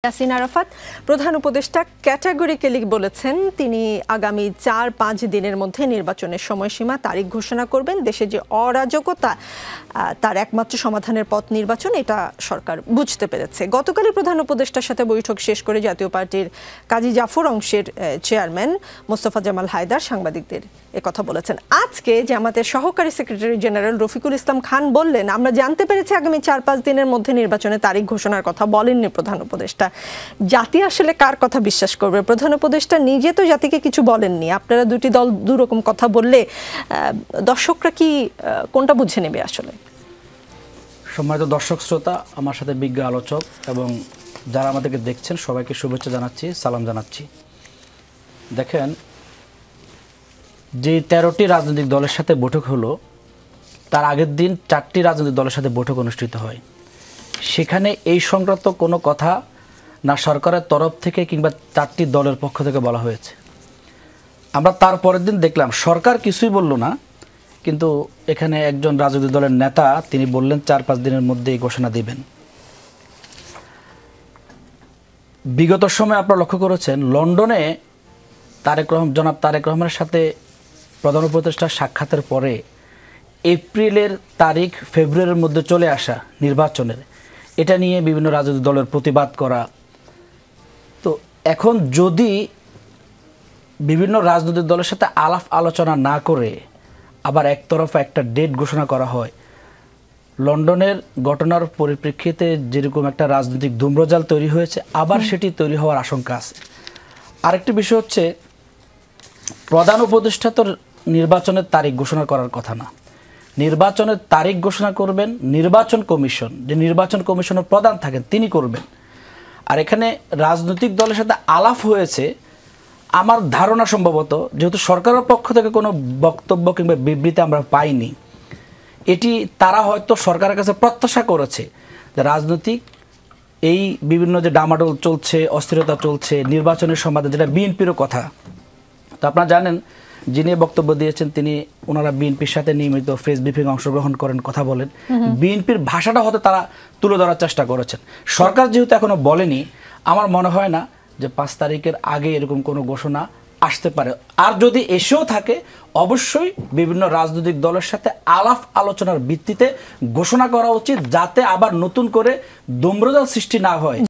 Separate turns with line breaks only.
ইয়াসিন আরাফাত প্রধান উপদেষ্টা ক্যাটাগরিক্যালি বলেছেন তিনি আগামী ৪-৫ দিনের মধ্যে নির্বাচনের সময়সীমা তারিখ ঘোষণা করবেন। দেশে যে অরাজকতা তার একমাত্র সমাধানের পথ নির্বাচন, এটা সরকার বুঝতে পেরেছে। গতকালই প্রধান উপদেষ্টার সাথে বৈঠক শেষ করে জাতীয় পার্টির কাজী জাফর অংশের চেয়ারম্যান মোস্তফা জামাল হায়দার সাংবাদিকদের একথা বলেছেন। আজকে জামাতের সহকারী সেক্রেটারি জেনারেল রফিকুল ইসলাম খান বললেন, আমরা জানতে পেরেছি আগামী ৪-৫ দিনের মধ্যে নির্বাচনের তারিখ ঘোষণার কথা বলেননি প্রধান উপদেষ্টা। জাতি আসলে কার কথা বিশ্বাস করবে? প্রধান উপদেষ্টা নিজে তো জাতিকে কিছু বলেননি। আপনারা দুটি দল দুরকম কথা বললে দর্শকরা কি কোনটা বুঝে নেবে? আসলে
সম্মানিত দর্শক শ্রোতা, আমার সাথে বিজ্ঞ আলোচক এবং যারা আমাদেরকে দেখছেন সবাইকে শুভেচ্ছা জানাচ্ছি, সালাম জানাচ্ছি। দেখেন, যে 13টি রাজনৈতিক দলের সাথে বৈঠক হলো, তার আগের দিন 4টি রাজনৈতিক দলের সাথে বৈঠক অনুষ্ঠিত হয়। সেখানে এই সংক্রান্ত কোনো কথা না সরকারের তরফ থেকে কিংবা 4টি দলের পক্ষ থেকে বলা হয়েছে। আমরা তার পরের দিন দেখলাম সরকার কিছুই বলল না, কিন্তু এখানে একজন রাজনৈতিক দলের নেতা তিনি বললেন 4-5 দিনের মধ্যে এই ঘোষণা দিবেন। বিগত সময়ে আপনারা লক্ষ্য করেছেন, লন্ডনে জনাব তারেক রহমানের সাথে প্রধান উপদেষ্টার সাক্ষাতের পরে এপ্রিলের তারিখ ফেব্রুয়ারির মধ্যে চলে আসা নির্বাচনের, এটা নিয়ে বিভিন্ন রাজনৈতিক দলের প্রতিবাদ করা। তো এখন যদি বিভিন্ন রাজনৈতিক দলের সাথে আলাপ আলোচনা না করে আবার একতরফা একটা ডেট ঘোষণা করা হয়, লন্ডনের ঘটনার পরিপ্রেক্ষিতে যেরকম একটা রাজনৈতিক ধূম্রজাল তৈরি হয়েছে, আবার সেটি তৈরি হওয়ার আশঙ্কা আছে। আরেকটি বিষয় হচ্ছে, প্রধান উপদেষ্টা তো নির্বাচনের তারিখ ঘোষণা করার কথা না। নির্বাচনের তারিখ ঘোষণা করবেন নির্বাচন কমিশন, যে নির্বাচন কমিশনের প্রধান থাকেন তিনি করবেন। আর এখানে রাজনৈতিক দলের সাথে আলাপ হয়েছে, আমার ধারণা সম্ভবত, যেহেতু সরকারের পক্ষ থেকে কোনো বক্তব্য কিংবা বিবৃতি আমরা পাইনি, এটি তারা হয়তো সরকারের কাছে প্রত্যাশা করেছে যে রাজনৈতিক এই বিভিন্ন যে ডামাডোল চলছে, অস্থিরতা চলছে, নির্বাচনের সম্বন্ধে যেটা বিএনপিরও কথা। তো আপনারা জানেন, যিনি বক্তব্য দিয়েছেন ওনারা বিএনপির সাথে নিয়মিত প্রেস ব্রিফিং অংশগ্রহণ করেন, কথা বলেন। বিএনপির ভাষাটা হয়তো তারা তুলে ধরার চেষ্টা করেছেন। সরকার যেহেতু এখনো বলেনি, আমার মনে হয় না যে 5 তারিখের আগে এরকম কোনো ঘোষণা আসতে পারে। আর যদি এসেও থাকে, অবশ্যই বিভিন্ন রাজনৈতিক দলের সাথে আলাপ আলোচনার ভিত্তিতে ঘোষণা করা উচিত, যাতে আবার নতুন করে ধূম্রজাল সৃষ্টি না হয়।